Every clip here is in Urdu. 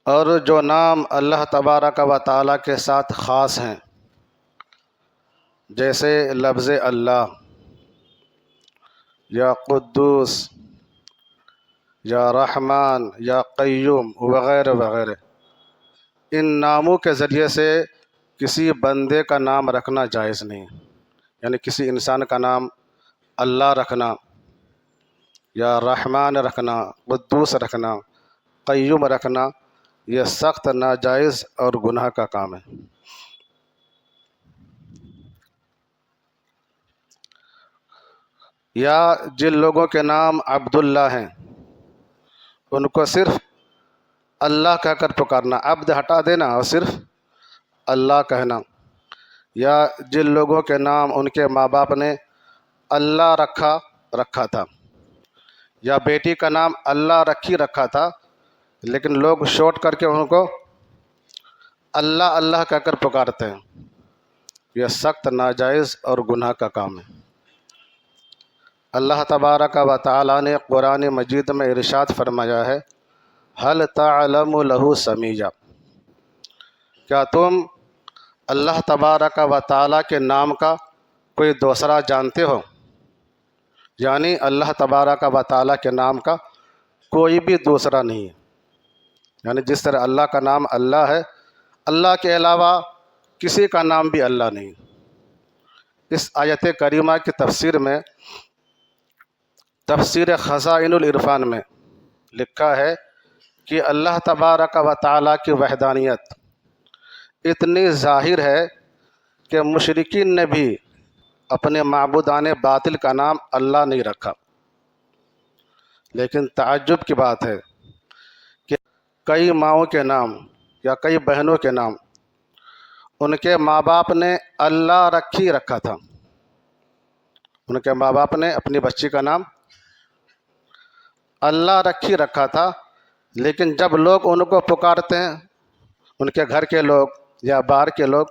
اور جو نام اللہ تبارک و تعالیٰ کے ساتھ خاص ہیں، جیسے لفظ اللہ یا قدوس یا رحمان یا قیوم وغیرہ وغیرہ، ان ناموں کے ذریعے سے کسی بندے کا نام رکھنا جائز نہیں، یعنی کسی انسان کا نام اللہ رکھنا یا رحمان رکھنا، قدوس رکھنا، قیوم رکھنا، یہ سخت ناجائز اور گناہ کا کام ہے۔ یا جن لوگوں کے نام عبداللہ ہیں، ان کو صرف اللہ کہہ کر پکارنا، عبد ہٹا دینا اور صرف اللہ کہنا۔ یا جن لوگوں کے نام ان کے ماں باپ نے اللہ رکھا تھا، یا بیٹی کا نام اللہ رکھا تھا، لیکن لوگ شارٹ کر کے ان کو اللہ اللہ کہہ کر پکارتے ہیں، یہ سخت ناجائز اور گناہ کا کام ہے۔ اللہ تبارک و تعالیٰ نے قرآن مجید میں ارشاد فرمایا ہے، هل تعلم له سمیہ، کیا تم اللہ تبارک و تعالیٰ کے نام کا کوئی دوسرا جانتے ہو؟ یعنی اللہ تبارک و تعالیٰ کے نام کا کوئی بھی دوسرا نہیں ہے، یعنی جس طرح اللہ کا نام اللہ ہے، اللہ کے علاوہ کسی کا نام بھی اللہ نہیں۔ اس آیت کریمہ کی تفسیر میں، تفسیر خزائن العرفان میں لکھا ہے کہ اللہ تبارک و تعالیٰ کی وحدانیت اتنی ظاہر ہے کہ مشرکین نے بھی اپنے معبودان باطل کا نام اللہ نہیں رکھا۔ لیکن تعجب کی بات ہے کہ کئی ماؤں کے نام یا کئی بہنوں کے نام ان کے ماں باپ نے اللہ رکھا تھا، ان کے ماں باپ نے اپنی بچی کا نام اللہ رکھا تھا، لیکن جب لوگ ان کو پکارتے ہیں، ان کے گھر کے لوگ یا باہر کے لوگ،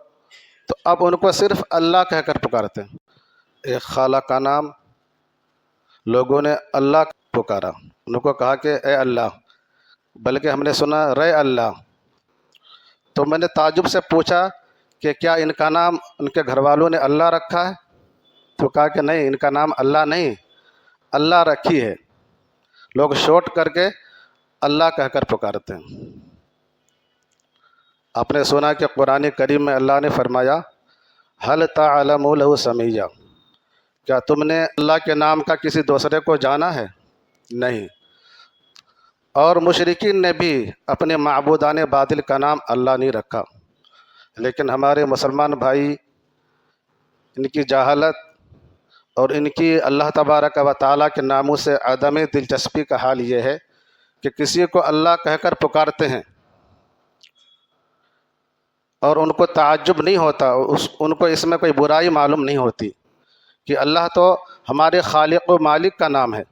تو اب ان کو صرف اللہ کہہ کر پکارتے ہیں۔ ایک خالہ کا نام لوگوں نے اللہ پکارا، ان کو کہا کہ اے اللہ، بلکہ ہم نے سنا رے اللہ، تو میں نے تعجب سے پوچھا کہ کیا ان کا نام ان کے گھر والوں نے اللہ رکھا ہے؟ تو کہا کہ نہیں، ان کا نام اللہ نہیں، اللہ رکھی ہے، لوگ شارٹ کر کے اللہ کہہ کر پکارتے ہیں۔ آپ نے سنا کہ قرآن کریم میں اللہ نے فرمایا، هل تعلم له سمیہ، کیا تم نے اللہ کے نام کا کسی دوسرے کو جانا ہے؟ نہیں۔ اور مشرکین نے بھی اپنے معبودان باطل کا نام اللہ نہیں رکھا، لیکن ہمارے مسلمان بھائی، ان کی جہالت اور ان کی اللہ تبارک و تعالیٰ کے ناموں سے عدم دلچسپی کا حال یہ ہے کہ کسی کو اللہ کہہ کر پکارتے ہیں اور ان کو تعجب نہیں ہوتا، ان کو اس میں کوئی برائی معلوم نہیں ہوتی کہ اللہ تو ہمارے خالق و مالک کا نام ہے،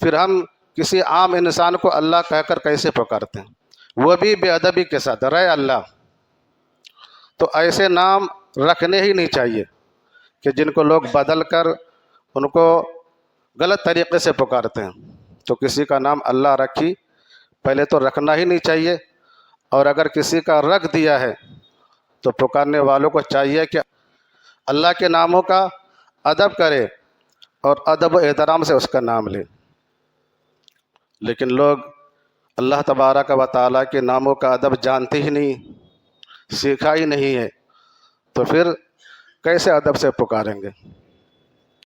پھر ہم کسی عام انسان کو اللہ کہہ کر کیسے پکارتے ہیں، وہ بھی بے ادبی کے ساتھ رے اللہ۔ تو ایسے نام رکھنے ہی نہیں چاہیے کہ جن کو لوگ بدل کر ان کو غلط طریقے سے پکارتے ہیں۔ تو کسی کا نام اللہ پہلے تو رکھنا ہی نہیں چاہیے، اور اگر کسی کا رکھ دیا ہے تو پکارنے والوں کو چاہیے کہ اللہ کے ناموں کا ادب کرے اور ادب و احترام سے اس کا نام لے۔ لیکن لوگ اللہ تبارک و تعالیٰ کے ناموں کا ادب جانتے ہی نہیں، سیکھا ہی نہیں ہے، تو پھر کیسے ادب سے پکاریں گے؟